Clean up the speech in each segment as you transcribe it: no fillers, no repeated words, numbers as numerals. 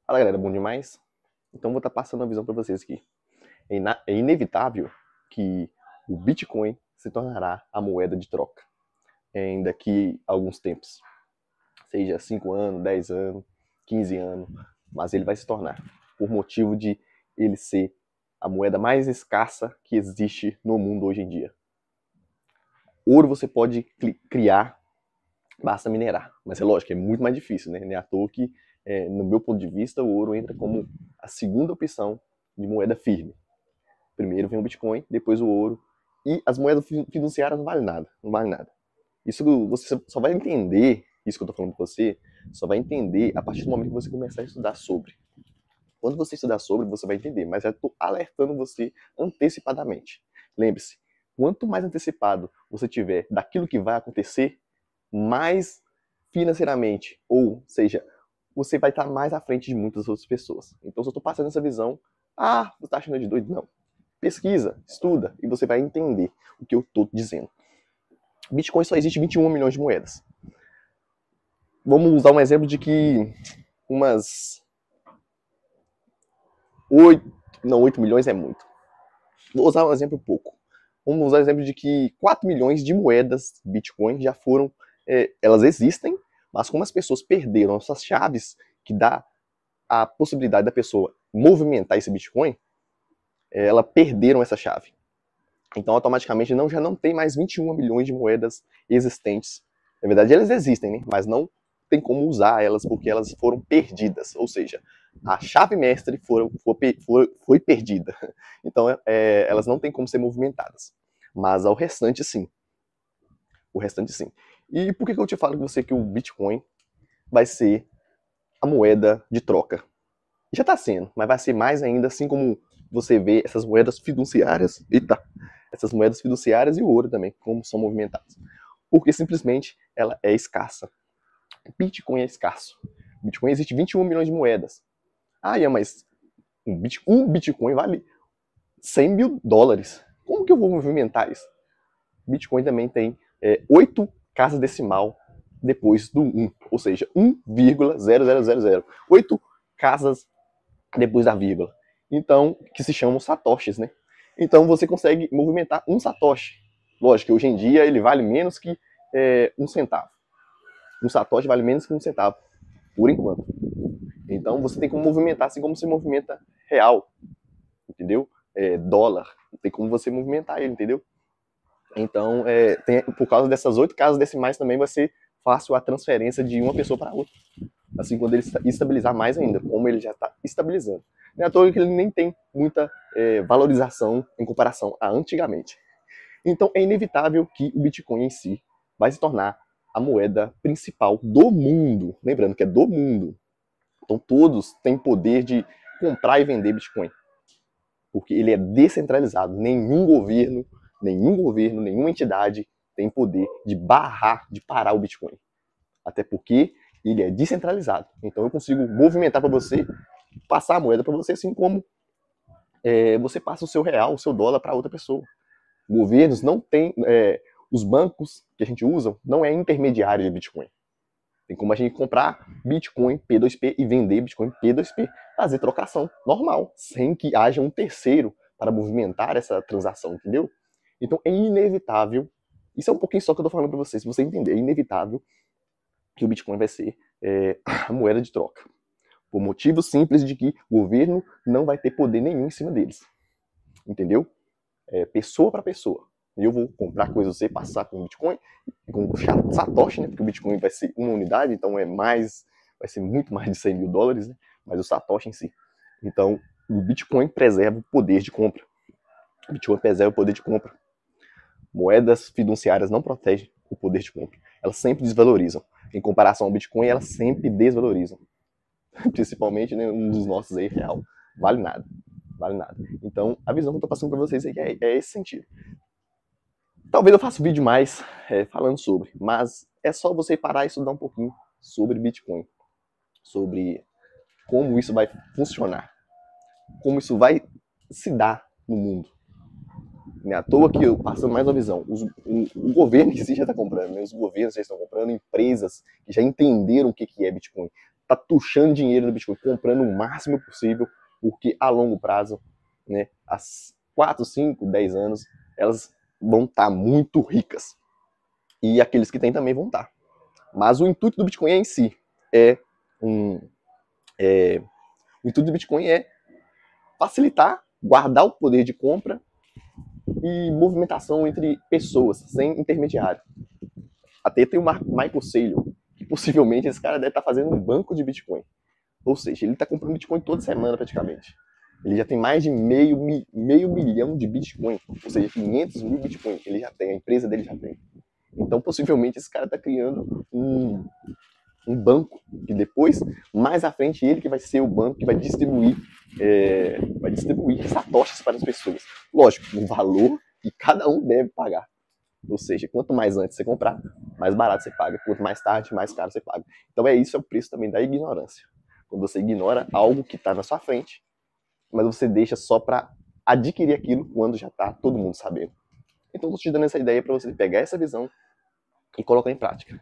Fala galera, bom demais? Então vou estar passando uma visão para vocês aqui. É inevitável que o Bitcoin se tornará a moeda de troca daqui a alguns tempos. Seja 5 anos, 10 anos, 15 anos, mas ele vai se tornar. Por motivo de ele ser a moeda mais escassa que existe no mundo hoje em dia. Ouro você pode criar, basta minerar. Mas é lógico, é muito mais difícil, né? Não é à toa que, no meu ponto de vista, o ouro entra como a segunda opção de moeda firme. Primeiro vem o Bitcoin, depois o ouro. E as moedas fiduciárias não valem nada. Não vale nada. Isso você só vai entender, isso que eu estou falando para você, só vai entender a partir do momento que você começar a estudar sobre. Quando você estudar sobre, você vai entender. Mas eu estou alertando você antecipadamente. Lembre-se, quanto mais antecipado você tiver daquilo que vai acontecer, mais financeiramente, ou seja, você vai estar mais à frente de muitas outras pessoas. Então, se eu estou passando essa visão, você está achando de doido? Não. Pesquisa, estuda, e você vai entender o que eu estou dizendo. Bitcoin só existe 21 milhões de moedas. Vamos usar um exemplo de que umas 8 milhões é muito. Vou usar um exemplo pouco. Vamos usar o exemplo de que 4 milhões de moedas Bitcoin já foram, elas existem, mas como as pessoas perderam essas chaves que dá a possibilidade da pessoa movimentar esse Bitcoin, elas perderam essa chave. Então, automaticamente, já não tem mais 21 milhões de moedas existentes. Na verdade, elas existem, né? Mas não tem como usar elas porque elas foram perdidas. Ou seja, a chave mestre foi perdida. Então, elas não têm como ser movimentadas. Mas ao restante, sim. O restante, sim. E por que eu te falo com você que o Bitcoin vai ser a moeda de troca? Já está sendo, mas vai ser mais ainda, assim como você vê essas moedas fiduciárias. Essas moedas fiduciárias e o ouro também, como são movimentadas. Porque simplesmente ela é escassa. Bitcoin é escasso. Bitcoin existe 21 milhões de moedas. Mas um Bitcoin vale 100 mil dólares. Como que eu vou movimentar isso? Bitcoin também tem 8 casas decimal depois do 1. Ou seja, 1,0000. 8 casas depois da vírgula. Então, que se chamam satoshis, né? Então você consegue movimentar um satoshi. Lógico que hoje em dia ele vale menos que um centavo. Um satoshi vale menos que um centavo, por enquanto. Então você tem como movimentar assim como se movimenta real, entendeu? Dólar, tem como você movimentar ele, entendeu? Então, por causa dessas 8 casas decimais também vai ser fácil a transferência de uma pessoa para outra. Assim, quando ele estabilizar mais ainda, como ele já está estabilizando. Não é à toa que ele nem tem muita valorização em comparação a antigamente. Então, é inevitável que o Bitcoin em si vai se tornar a moeda principal do mundo. Lembrando que é do mundo. Então, todos têm poder de comprar e vender Bitcoin. Porque ele é descentralizado. Nenhum governo, nenhuma entidade tem poder de parar o Bitcoin. Até porque ele é descentralizado. Então eu consigo movimentar para você, passar a moeda para você, assim como você passa o seu real, o seu dólar para outra pessoa. Governos não têm, os bancos que a gente usa não é intermediário de Bitcoin. Tem como a gente comprar Bitcoin P2P e vender Bitcoin P2P, fazer trocação normal, sem que haja um terceiro para movimentar essa transação, entendeu? Então é inevitável, isso é um pouquinho só que eu tô falando para você, se você entender, é inevitável que o Bitcoin vai ser a moeda de troca. Por motivo simples de que o governo não vai ter poder nenhum em cima deles. Entendeu? Pessoa para pessoa. Eu vou comprar coisa, você passar com Bitcoin, com Satoshi, né? Porque o Bitcoin vai ser uma unidade, então vai ser muito mais de 100 mil dólares, né? Mas o Satoshi em si. Então, o Bitcoin preserva o poder de compra. O Bitcoin preserva o poder de compra. Moedas fiduciárias não protegem o poder de compra. Elas sempre desvalorizam. Em comparação ao Bitcoin, elas sempre desvalorizam. Principalmente, né, um dos nossos aí, real. Vale nada. Vale nada. Então, a visão que eu tô passando para vocês é esse sentido. Talvez eu faça um vídeo mais falando sobre, mas é só você parar e estudar um pouquinho sobre Bitcoin. Sobre como isso vai funcionar. Como isso vai se dar no mundo. Não é à toa que eu passando mais uma visão. O governo que si já está comprando, né? Os governos já estão comprando, empresas que já entenderam o que é Bitcoin. tá tuchando dinheiro no Bitcoin, comprando o máximo possível, porque a longo prazo, né, as 4, 5, 10 anos, elas vão estar muito ricas. E aqueles que têm também vão estar. Mas o intuito do Bitcoin em si o intuito do Bitcoin é facilitar, guardar o poder de compra e movimentação entre pessoas, sem intermediário. Até tem o Michael Saylor, que possivelmente esse cara deve estar fazendo um banco de Bitcoin. Ou seja, ele está comprando Bitcoin toda semana praticamente. Ele já tem mais de meio milhão de Bitcoin, ou seja, 500 mil Bitcoin ele já tem, a empresa dele já tem. Então, possivelmente, esse cara está criando um banco, que depois, mais à frente, ele que vai ser o banco que vai distribuir satoshis para as pessoas. Lógico, um valor que cada um deve pagar. Ou seja, quanto mais antes você comprar, mais barato você paga. Quanto mais tarde, mais caro você paga. Então isso é o preço também da ignorância. Quando você ignora algo que está na sua frente, mas você deixa só para adquirir aquilo quando já está todo mundo sabendo. Então estou te dando essa ideia para você pegar essa visão e colocar em prática.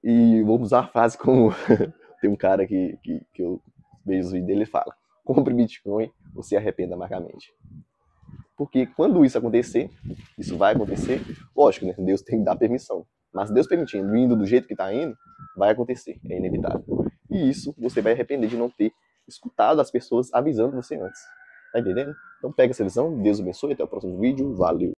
E vou usar a frase como tem um cara que eu vejo os vídeos dele e fala: compre Bitcoin ou se arrependa amargamente. Porque quando isso acontecer, isso vai acontecer, lógico, né? Deus tem que dar permissão. Mas Deus permitindo, indo do jeito que está indo, vai acontecer, é inevitável. E isso você vai arrepender de não ter escutado as pessoas avisando você antes. Tá entendendo? Então pega essa visão, Deus abençoe, até o próximo vídeo, valeu!